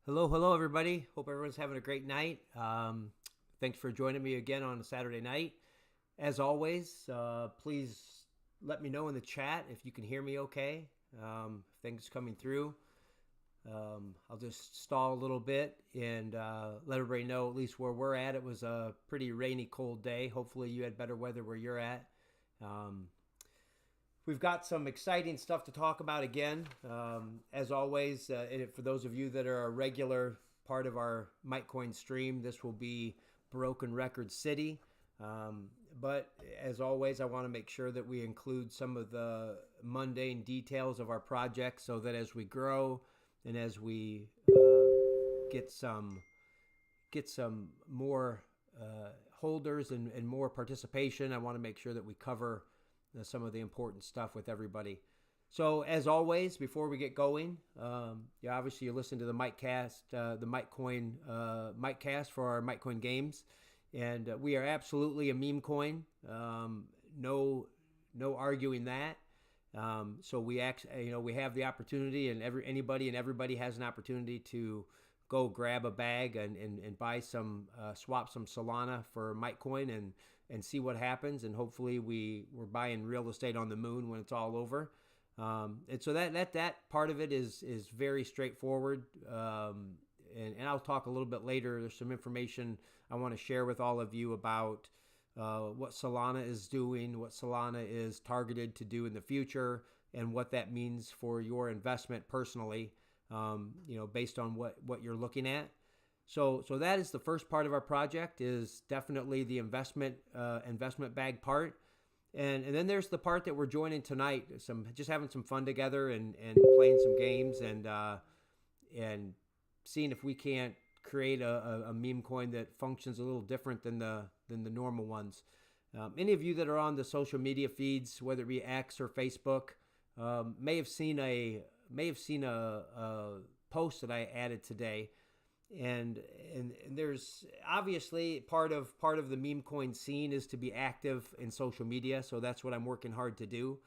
Hello, hello, everybody. Hope everyone's having a great night. Thanks for joining me again on a Saturday night. As always, please let me know in the chat if you can hear me okay. If things coming through. I'll just stall a little bit and let everybody know at least where we're at. It was a pretty rainy, cold day. Hopefully, you had better weather where you're at. Um, We've got some exciting stuff to talk about again. As always, for those of you that are a regular part of our Mitecoin stream, this will be Broken Record City. Um, but as always, I want to make sure that we include some of the mundane details of our project so that as we grow and as we get some get some more holders and more participation, I want to make sure that we cover some of the important stuff with everybody. So as always, before we get going, obviously you listen to the Mitecoin Mitecast for our Mitecoin Games, and we are absolutely a meme coin. No arguing that. So we have the opportunity, and everybody has an opportunity to go grab a bag and buy swap some Solana for Mitecoin and see what happens. And hopefully we're buying real estate on the moon when it's all over. And so that part of it is very straightforward. And I'll talk a little bit later. There's some information I want to share with all of you about what Solana is doing, what Solana is targeted to do in the future, and what that means for your investment personally, based on what you're looking at. So that is the first part of our project, is definitely the investment bag part. And then there's the part that we're joining tonight, just having some fun together and playing some games and seeing if we can't create a meme coin that functions a little different than the normal ones. Any of you that are on the social media feeds, whether it be X or Facebook, may have seen a post that I added today. And there's obviously part of the meme coin scene is to be active in social media, so that's what I'm working hard to do.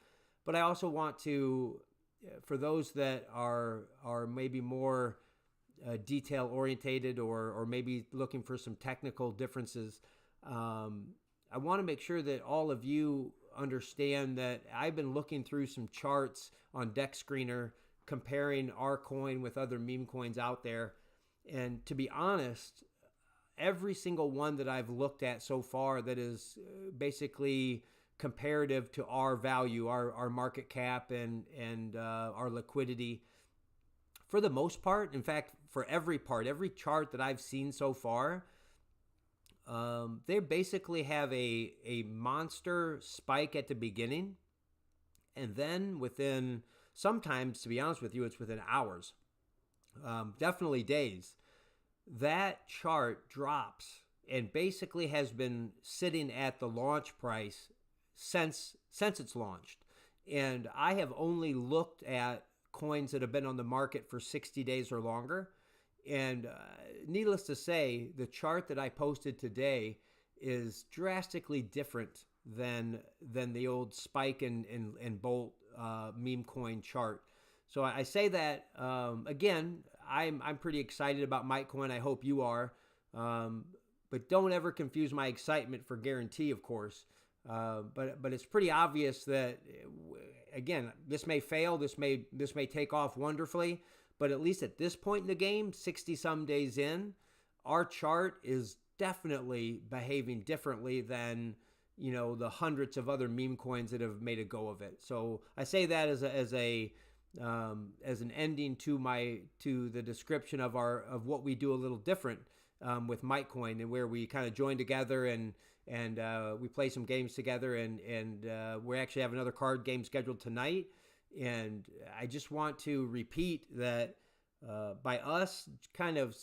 But I also want to, for those that are maybe more detail orientated or maybe looking for some technical differences, I want to make sure that all of you understand that I've been looking through some charts on Deck Screener comparing our coin with other meme coins out there. And to be honest, every single one that I've looked at so far that is basically comparative to our value, our market cap and our liquidity, for the most part, in fact, for every chart that I've seen so far, they basically have a monster spike at the beginning. And then sometimes, to be honest with you, it's within hours. Definitely days, that chart drops and basically has been sitting at the launch price since it's launched. And I have only looked at coins that have been on the market for 60 days or longer. And needless to say, the chart that I posted today is drastically different than the old spike and bolt meme coin chart. So I say that again. I'm pretty excited about Mitecoin. I hope you are, but don't ever confuse my excitement for guarantee, of course. But it's pretty obvious that again, this may fail. This may take off wonderfully. But at least at this point in the game, 60 some days in, our chart is definitely behaving differently than the hundreds of other meme coins that have made a go of it. So I say that as an ending to the description of what we do a little different with Mitecoin, and where we kind of join together and we play some games together, and we actually have another card game scheduled tonight. And I just want to repeat that by us kind of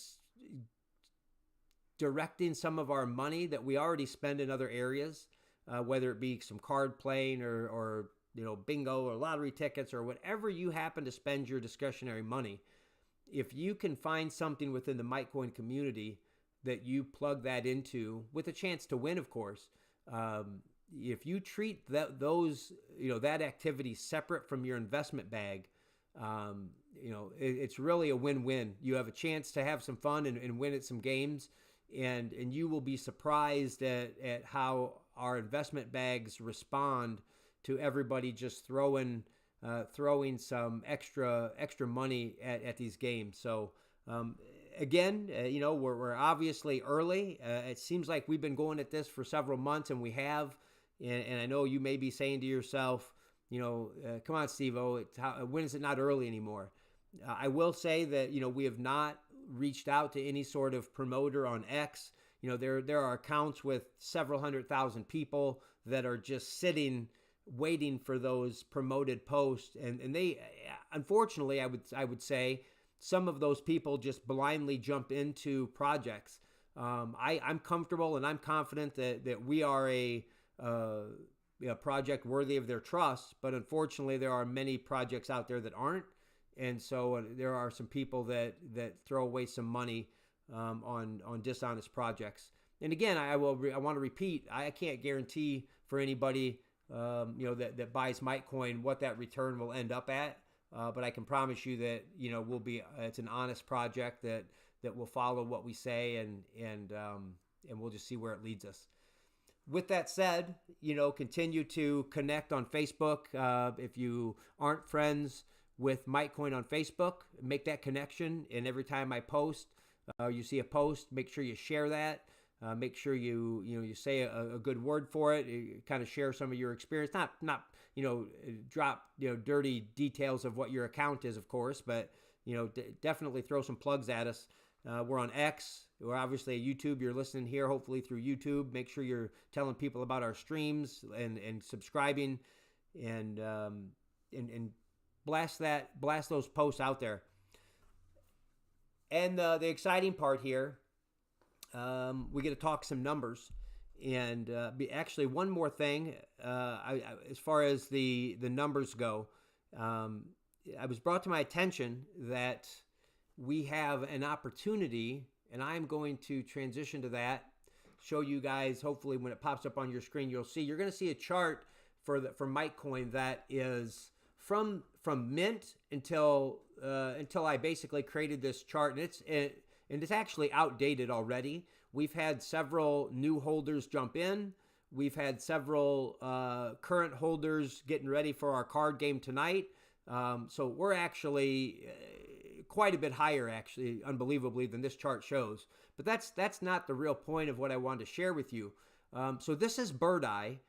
directing some of our money that we already spend in other areas, whether it be some card playing or bingo or lottery tickets or whatever you happen to spend your discretionary money. If you can find something within the Mitecoin community that you plug that into with a chance to win, of course, if you treat that activity separate from your investment bag, it's really a win-win. You have a chance to have some fun and win at some games, and you will be surprised at how our investment bags respond to everybody just throwing some extra money at these games. So again, we're obviously early. It seems like we've been going at this for several months, and we have. And I know you may be saying to yourself, come on, Steve-O, when is it not early anymore? I will say that, we have not reached out to any sort of promoter on X. There are accounts with several 100,000 people that are just sitting, waiting for those promoted posts. And they, unfortunately, I would say, some of those people just blindly jump into projects. I'm comfortable and I'm confident that we are a project worthy of their trust, but unfortunately there are many projects out there that aren't, and so there are some people that throw away some money on dishonest projects. And again, I want to repeat, I can't guarantee for anybody that buys Mitecoin what that return will end up at, but I can promise you that it's an honest project that will follow what we say, and we'll just see where it leads us. With that said, continue to connect on Facebook. If you aren't friends with Mitecoin on Facebook, make that connection. And every time I post, you see a post, make sure you share that. Make sure you say a good word for it. You kind of share some of your experience. Not drop dirty details of what your account is, of course, but definitely throw some plugs at us. We're on X. We're obviously at YouTube. You're listening here, hopefully through YouTube. Make sure you're telling people about our streams and subscribing, and blast those posts out there. And the exciting part here, we get to talk some numbers, and actually one more thing. As far as the numbers go, I was brought to my attention that we have an opportunity, and I'm going to transition to that, show you guys, hopefully when it pops up on your screen, you're going to see a chart for Mitecoin that is from mint until I basically created this chart, and it's actually outdated already. We've had several new holders jump in. We've had several current holders getting ready for our card game tonight. So we're actually quite a bit higher, actually, unbelievably, than this chart shows. But that's not the real point of what I wanted to share with you. So this is Bird Eye.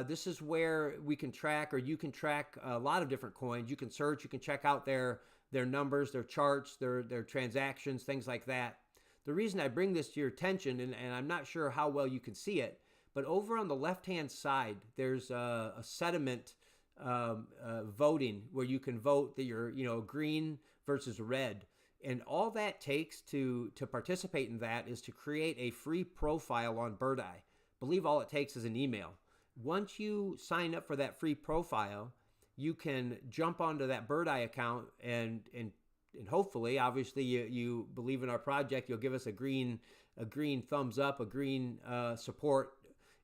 This is where we can track, or you can track a lot of different coins. You can search, you can check out their numbers, their charts, their transactions, things like that. The reason I bring this to your attention, and I'm not sure how well you can see it, but over on the left-hand side, there's a sentiment voting where you can vote that you're green versus red, and all that takes to participate in that is to create a free profile on Bird Eye. I believe all it takes is an email. Once you sign up for that free profile, you can jump onto that Bird Eye account, and hopefully, obviously, you believe in our project, you'll give us a green thumbs up, a green support,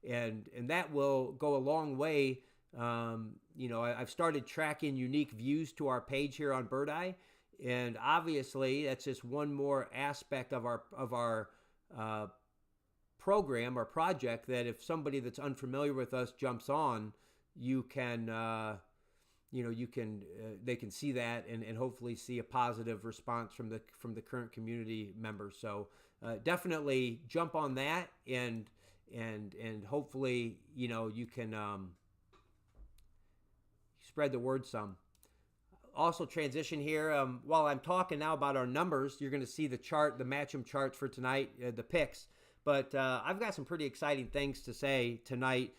and that will go a long way. I've started tracking unique views to our page here on Bird Eye, and obviously that's just one more aspect of our program or project, that if somebody that's unfamiliar with us jumps on, they can see that and hopefully see a positive response from the current community members. So definitely jump on that, and hopefully you can spread the word some. Also transition here, while I'm talking now about our numbers, you're going to see the chart, the match-em charts for tonight, the picks. But I've got some pretty exciting things to say tonight.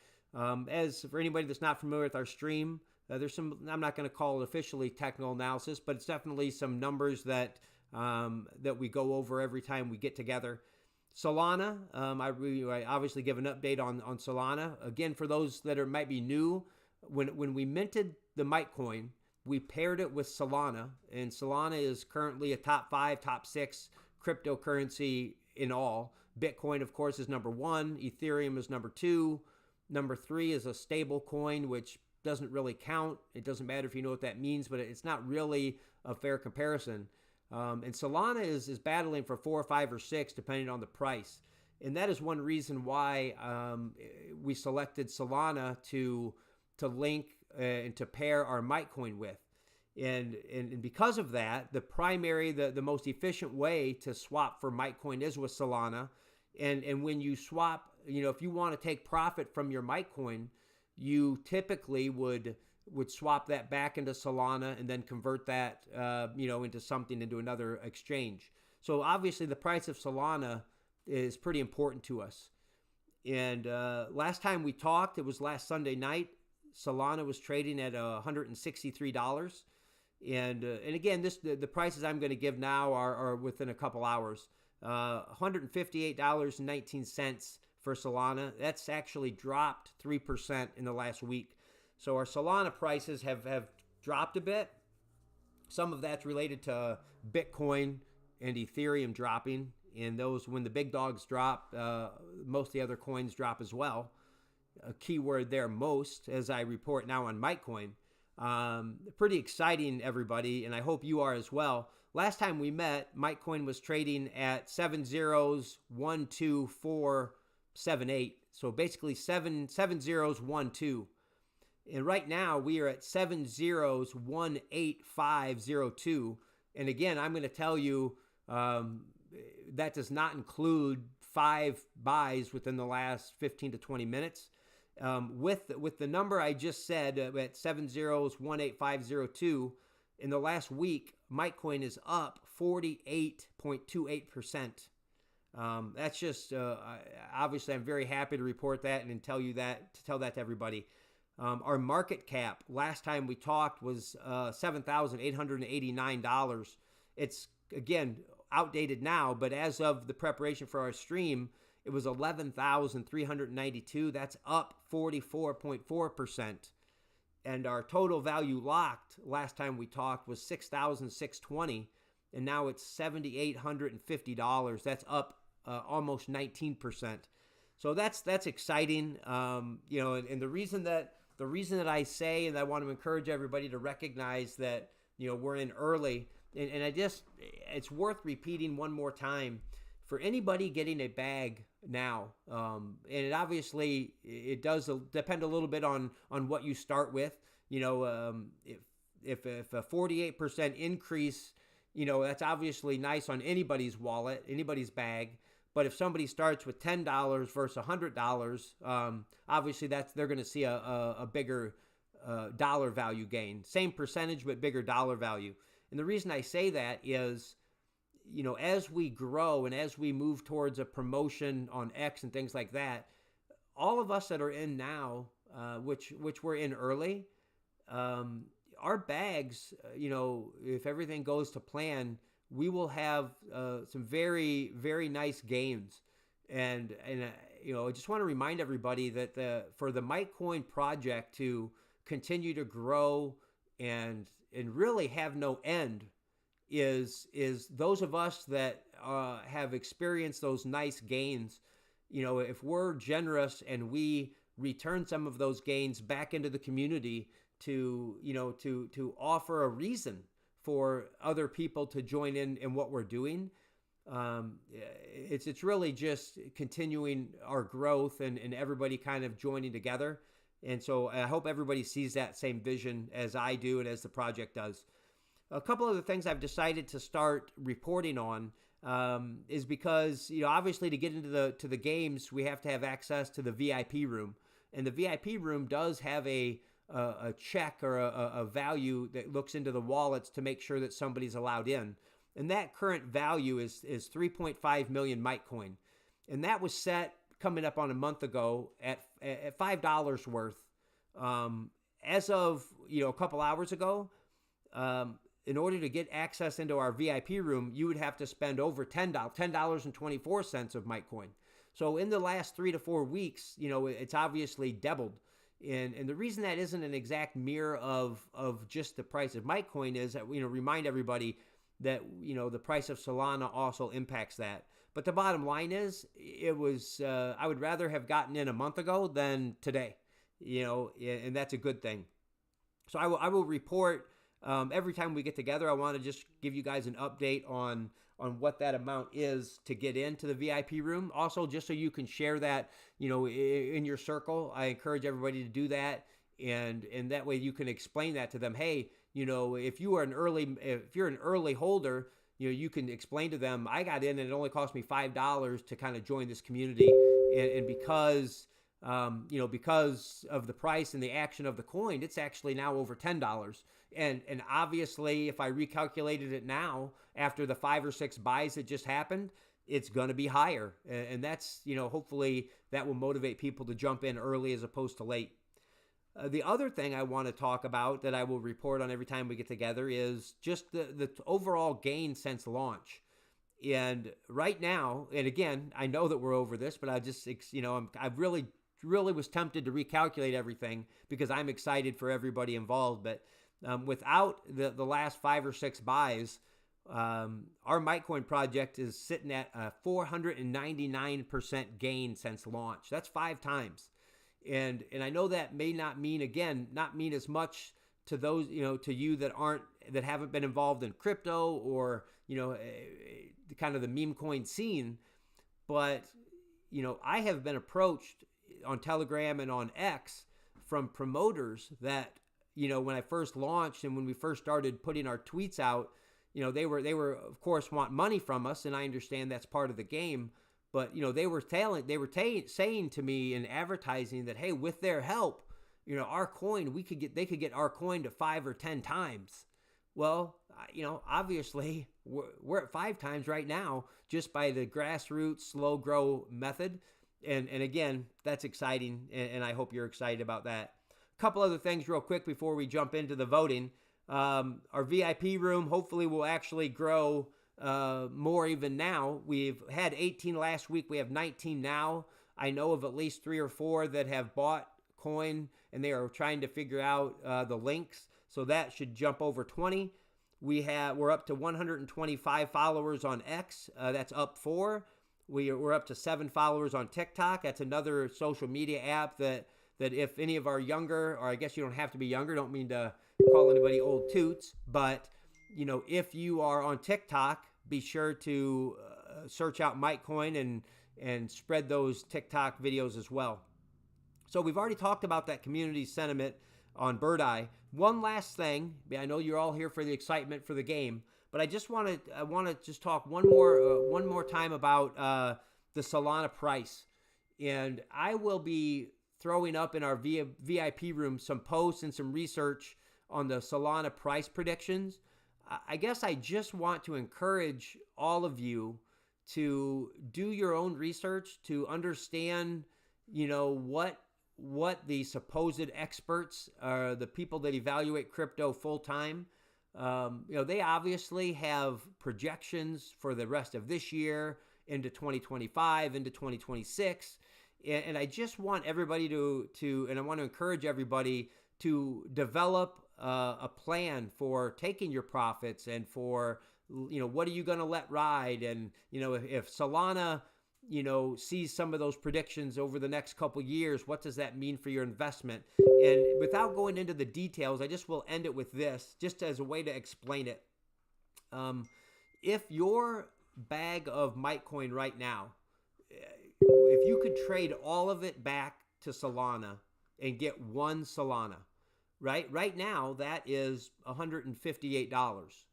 As for anybody that's not familiar with our stream, there's some, I'm not going to call it officially technical analysis, but it's definitely some numbers that we go over every time we get together. Solana, I obviously give an update on Solana. Again, for those that might be new, when we minted the Mitecoin, we paired it with Solana, and Solana is currently a top 5, top 6 cryptocurrency in all. Bitcoin, of course, is number 1. Ethereum is number 2. Number 3 is a stable coin, which doesn't really count. It doesn't matter if you know what that means, but it's not really a fair comparison. And Solana is battling for 4 or 5 or 6, depending on the price. And that is one reason why we selected Solana to link and to pair our Mitecoin with. And because of that, the most efficient way to swap for Mitecoin is with Solana. And when you swap, if you want to take profit from your Mitecoin, you typically would swap that back into Solana and then convert that, into another exchange. So obviously the price of Solana is pretty important to us. And last time we talked, it was last Sunday night. Solana was trading at $163. And again, the prices I'm going to give now are within a couple hours. $158.19 for Solana. That's actually dropped 3% in the last week. So our Solana prices have dropped a bit. Some of that's related to Bitcoin and Ethereum dropping. And those, when the big dogs drop, most of the other coins drop as well. A keyword there, most, as I report now on Mitecoin. Pretty exciting, everybody, and I hope you are as well. Last time we met, Mitecoin was trading at 7-0-1-2-4-7-8. So basically 7-0-1-2. And right now we are at 7-0-1-8-5-0-2. And again, I'm going to tell you that does not include 5 buys within the last 15 to 20 minutes. With the number I just said at 7-0-1-8-5-0-2, in the last week, Mitecoin is up 48.28%. That's just obviously I'm very happy to report that and tell that to everybody. Our market cap last time we talked was $7,889. It's again outdated now, but as of the preparation for our stream, it was 11,392. That's up 44.4%. And our total value locked last time we talked was $6,620, and now it's $7,850. That's up almost 19%. So that's exciting. And the reason that I say, and I want to encourage everybody to recognize that we're in early, and it's worth repeating one more time. For anybody getting a bag now, and it obviously it does depend a little bit on what you start with. If a 48% increase, that's obviously nice on anybody's wallet, anybody's bag. But if somebody starts with $10 versus $100, obviously they're going to see a bigger dollar value gain. Same percentage, but bigger dollar value. And the reason I say that is, as we grow and as we move towards a promotion on X and things like that, all of us that are in now, which we're in early, our bags, if everything goes to plan, we will have some very, very nice gains. And I just want to remind everybody that for the Mitecoin project to continue to grow and really have no end, is those of us that have experienced those nice gains, if we're generous and we return some of those gains back into the community to offer a reason for other people to join in what we're doing, it's really just continuing our growth and everybody kind of joining together. And so I hope everybody sees that same vision as I do and as the project does. A couple of the things I've decided to start reporting on is because, obviously to get into the games, we have to have access to the VIP room. And the VIP room does have a check or a value that looks into the wallets to make sure that somebody's allowed in. And that current value is 3.5 million Mitecoin. And that was set coming up on a month ago at $5 worth. As of, a couple hours ago, in order to get access into our VIP room, you would have to spend over $10.24 of Mitecoin. So in the last 3 to 4 weeks, it's obviously doubled. And the reason that isn't an exact mirror of just the price of Mitecoin is that, remind everybody that, the price of Solana also impacts that. But the bottom line is, it was, I would rather have gotten in a month ago than today, and that's a good thing. So I will report every time we get together. I want to just give you guys an update on what that amount is to get into the VIP room. Also, just so you can share that, in your circle. I encourage everybody to do that, and that way you can explain that to them. Hey, if you're an early holder, you can explain to them, I got in and it only cost me $5 to kind of join this community, and because because of the price and the action of the coin, it's actually now over $10. And obviously, if I recalculated it now after the 5 or 6 buys that just happened, it's going to be higher. And that's, hopefully that will motivate people to jump in early as opposed to late. The other thing I want to talk about that I will report on every time we get together is just the overall gain since launch. And right now, and again, I know that we're over this, but I've really was tempted to recalculate everything because I'm excited for everybody involved. But without the last 5 or 6 buys, our Mitecoin project is sitting at a 499% gain since launch. That's 5 times. And I know that may not mean as much to those, to you that haven't been involved in crypto or, kind of the meme coin scene. But, I have been approached on Telegram and on X from promoters that, when I first launched and when we first started putting our tweets out, they were of course want money from us, and I understand that's part of the game. But they were saying to me in advertising that, hey, with their help, our coin, they could get our coin to 5 or 10 times. Well, obviously we're at 5 times right now just by the grassroots slow grow method. And again, that's exciting, and I hope you're excited about that. A couple other things real quick before we jump into the voting. Our VIP room hopefully will actually grow more even now. We've had 18 last week. We have 19 now. I know of at least 3 or 4 that have bought coin, and they are trying to figure out the links. So that should jump over 20. We're up to 125 followers on X. That's up 4. We're up to 7 followers on TikTok. That's another social media app that if any of our younger, or I guess you don't have to be younger, don't mean to call anybody old toots, but if you are on TikTok, be sure to search out Mitecoin and spread those TikTok videos as well. So we've already talked about that community sentiment on Bird Eye. One last thing, I know you're all here for the excitement for the game, but I want to just talk one more time about the Solana price. And I will be throwing up in our VIP room some posts and some research on the Solana price predictions. I guess I just want to encourage all of you to do your own research to understand, what the supposed experts are, the people that evaluate crypto full time. They obviously have projections for the rest of this year, into 2025, into 2026. And I just want everybody and I want to encourage everybody to develop a plan for taking your profits and for, what are you going to let ride? And, if Solana, sees some of those predictions over the next couple years, what does that mean for your investment? And without going into the details, I just will end it with this, just as a way to explain it. If your bag of Mitecoin right now, if you could trade all of it back to Solana and get 1 Solana, right now that is $158.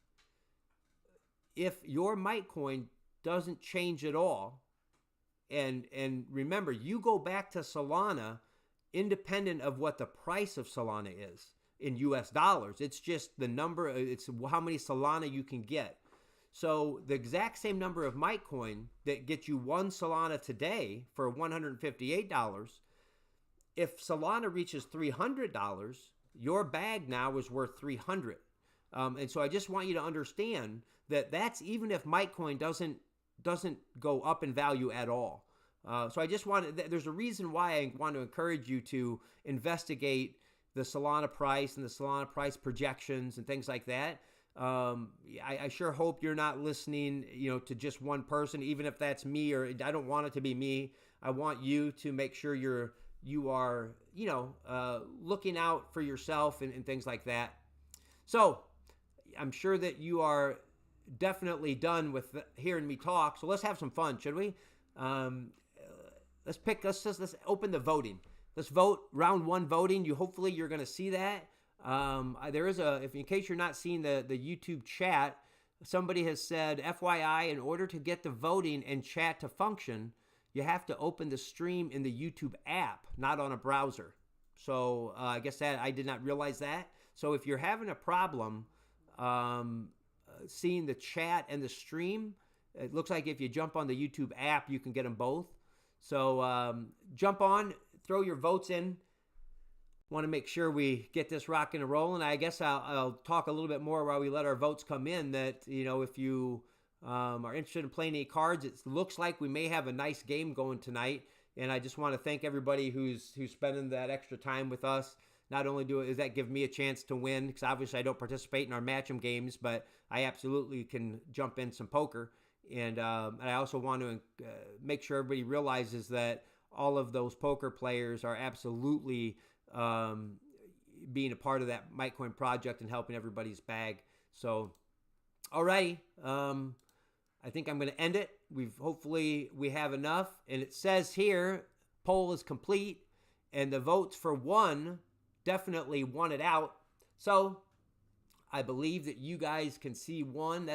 If your Mitecoin doesn't change at all, and remember, you go back to Solana independent of what the price of Solana is in US dollars. It's just the number, it's how many Solana you can get. So the exact same number of Mitecoin that gets you 1 Solana today for $158, if Solana reaches $300, your bag now is worth $300. And so I just want you to understand that that's even if Mitecoin doesn't go up in value at all. So I just there's a reason why I want to encourage you to investigate the Solana price and the Solana price projections and things like that. I sure hope you're not listening, to just one person, even if that's me, or I don't want it to be me. I want you to make sure you're you are, looking out for yourself and things like that. So I'm sure that you are definitely done with hearing me talk. So let's have some fun, should we? Um, let's open the voting. Let's vote round one voting. Hopefully you're going to see that. There is in case you're not seeing the YouTube chat, somebody has said, FYI, in order to get the voting and chat to function, you have to open the stream in the YouTube app, not on a browser. So I guess that I did not realize that. So if you're having a problem seeing the chat and the stream, it looks like if you jump on the YouTube app, you can get them both. So jump on, throw your votes in. Want to make sure we get this rocking and rolling. I guess I'll talk a little bit more while we let our votes come in. That if you are interested in playing any cards, it looks like we may have a nice game going tonight. And I just want to thank everybody who's spending that extra time with us. Not only does that give me a chance to win, because obviously I don't participate in our match-em games, but I absolutely can jump in some poker. And I also want to make sure everybody realizes that all of those poker players are absolutely being a part of that Mitecoin project and helping everybody's bag. So, alrighty, I think I'm going to end it. Hopefully we have enough, and it says here poll is complete, and the votes for one definitely won it out. So I believe that you guys can see one.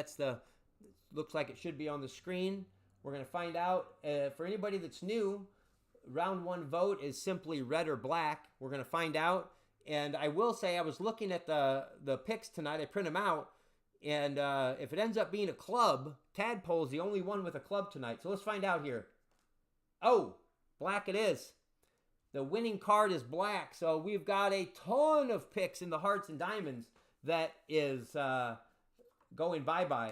Looks like it should be on the screen. We're going to find out. For anybody that's new, round one vote is simply red or black. We're going to find out. And I will say I was looking at the picks tonight. I print them out. And if it ends up being a club, Tadpole's the only one with a club tonight. So let's find out here. Oh, black it is. The winning card is black. So we've got a ton of picks in the hearts and diamonds that is going bye-bye.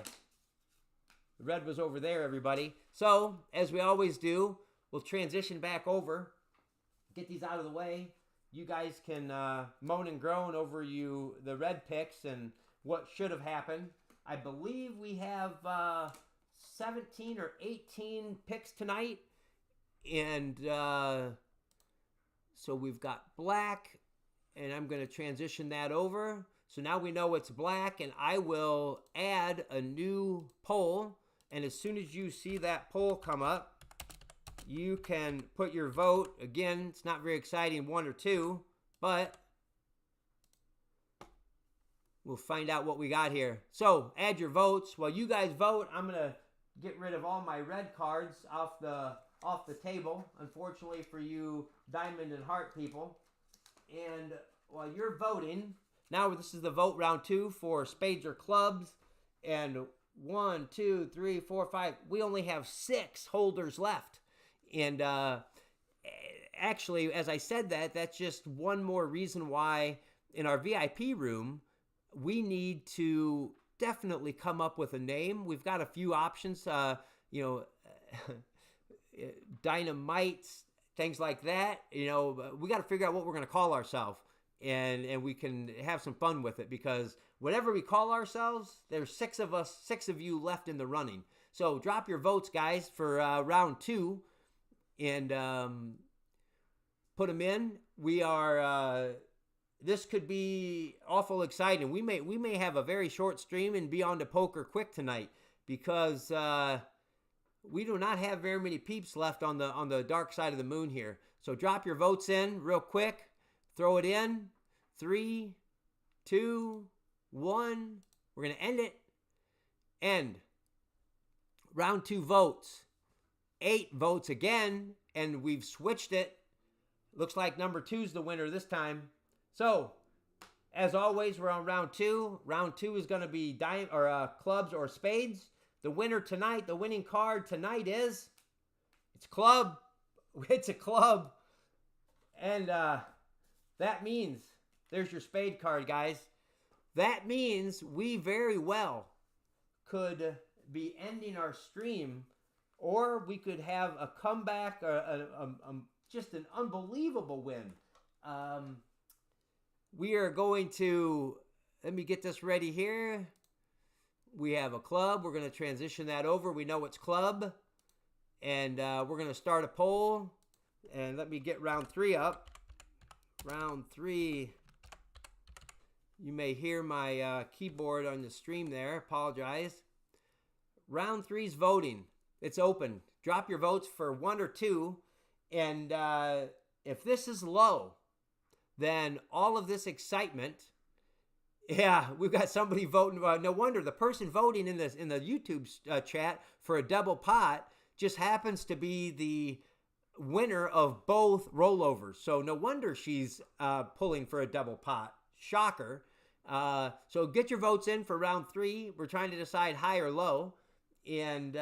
The red was over there, everybody. So, as we always do, we'll transition back over, get these out of the way. You guys can moan and groan over the red picks and what should have happened. I believe we have 17 or 18 picks tonight. And so we've got black, and I'm going to transition that over. So now we know it's black, and I will add a new poll. And as soon as you see that poll come up, you can put your vote. Again, it's not very exciting, 1 or 2, but we'll find out what we got here. So add your votes. While you guys vote, I'm going to get rid of all my red cards off the table, unfortunately for you diamond and heart people. And while you're voting, now this is the vote round 2 for spades or clubs. And 1, 2, 3, 4, 5. We only have 6 holders left. And actually, as I said that's just one more reason why in our VIP room, we need to definitely come up with a name. We've got a few options, dynamites, things like that. We got to figure out what we're going to call ourselves. And we can have some fun with it, because whatever we call ourselves, there's 6 of you left in the running. So drop your votes, guys, for round 2, and put them in. We are. This could be awful exciting. We may have a very short stream and be on to poker quick tonight, because we do not have very many peeps left on the dark side of the moon here. So drop your votes in real quick. Throw it in. 3, 2, 1. We're going to end it. End. Round 2 votes. 8 votes again. And we've switched it. Looks like number 2's the winner this time. So, as always, we're on round 2. Round 2 is going to be clubs or spades. The winner tonight, the winning card tonight it's club. It's a club. And that means, there's your spade card, guys. That means we very well could be ending our stream, or we could have a comeback, or just an unbelievable win. We are going to, let me get this ready here. We have a club. We're going to transition that over. We know it's club. And we're going to start a poll. And let me get round 3 up. Round 3. You may hear my keyboard on the stream there. Apologize. Round 3's voting. It's open. Drop your votes for 1 or 2. And if this is low, then all of this excitement. Yeah, we've got somebody voting. No wonder the person voting in the YouTube chat for a double pot just happens to be the winner of both rollovers. So no wonder she's pulling for a double pot. Shocker. So get your votes in for round 3. We're trying to decide high or low. And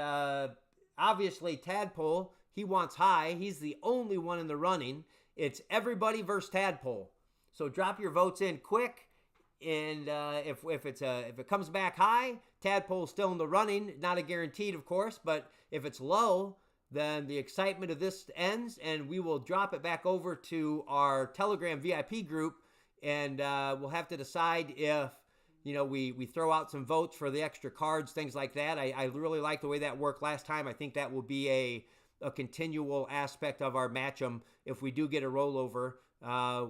obviously Tadpole, he wants high. He's the only one in the running. It's everybody versus Tadpole. So drop your votes in quick. And if it comes back high, Tadpole's still in the running. Not a guaranteed, of course, but if it's low, then the excitement of this ends, and we will drop it back over to our Telegram VIP group, and we'll have to decide if we throw out some votes for the extra cards, things like that. I really like the way that worked last time. I think that will be a continual aspect of our match-em. If we do get a rollover,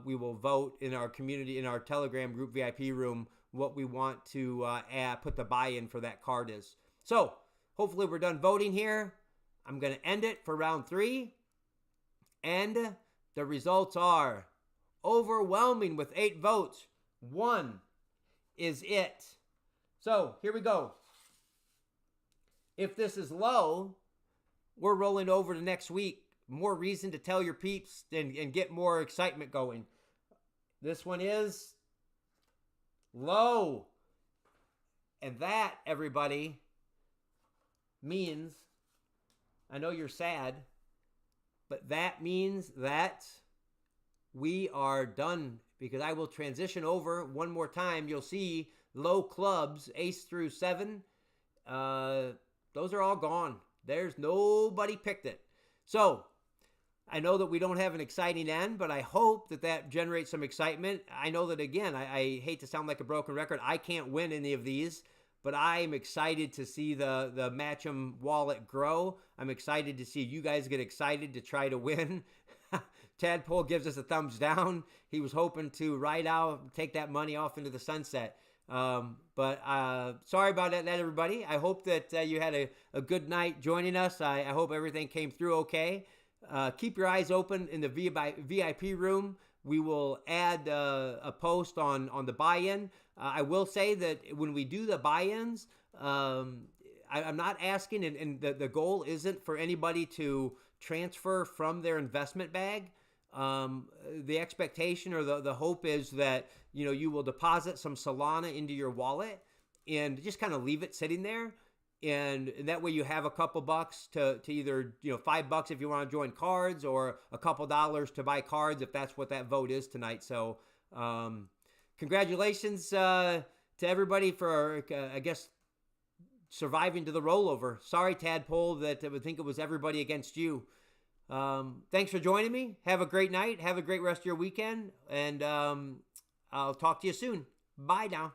we will vote in our community, in our Telegram group VIP room, what we want to put the buy-in for that card is. So hopefully we're done voting here. I'm going to end it for round 3. And the results are overwhelming with 8 votes. 1 is it. So here we go. If this is low, we're rolling over to next week. More reason to tell your peeps and get more excitement going. This one is low. And that, everybody, means, I know you're sad, but that means that we are done, because I will transition over one more time. You'll see low clubs, ace through 7. Those are all gone. There's nobody picked it. So I know that we don't have an exciting end, but I hope that generates some excitement. I know that, again, I hate to sound like a broken record. I can't win any of these, but I'm excited to see the Match-em wallet grow. I'm excited to see you guys get excited to try to win. Tadpole gives us a thumbs down. He was hoping to ride out, take that money off into the sunset. But sorry about that, everybody. I hope that you had a good night joining us. I hope everything came through okay. Keep your eyes open in the VIP room. We will add a post on the buy-in. I will say that when we do the buy-ins, I'm not asking, and the goal isn't for anybody to transfer from their investment bag. The expectation or the hope is that you will deposit some Solana into your wallet and just kind of leave it sitting there. And that way you have a couple bucks to either, $5 if you want to join cards, or a couple dollars to buy cards if that's what that vote is tonight. So congratulations to everybody for, I guess, surviving to the rollover. Sorry, Tadpole, that I would think it was everybody against you. Thanks for joining me. Have a great night. Have a great rest of your weekend. And I'll talk to you soon. Bye now.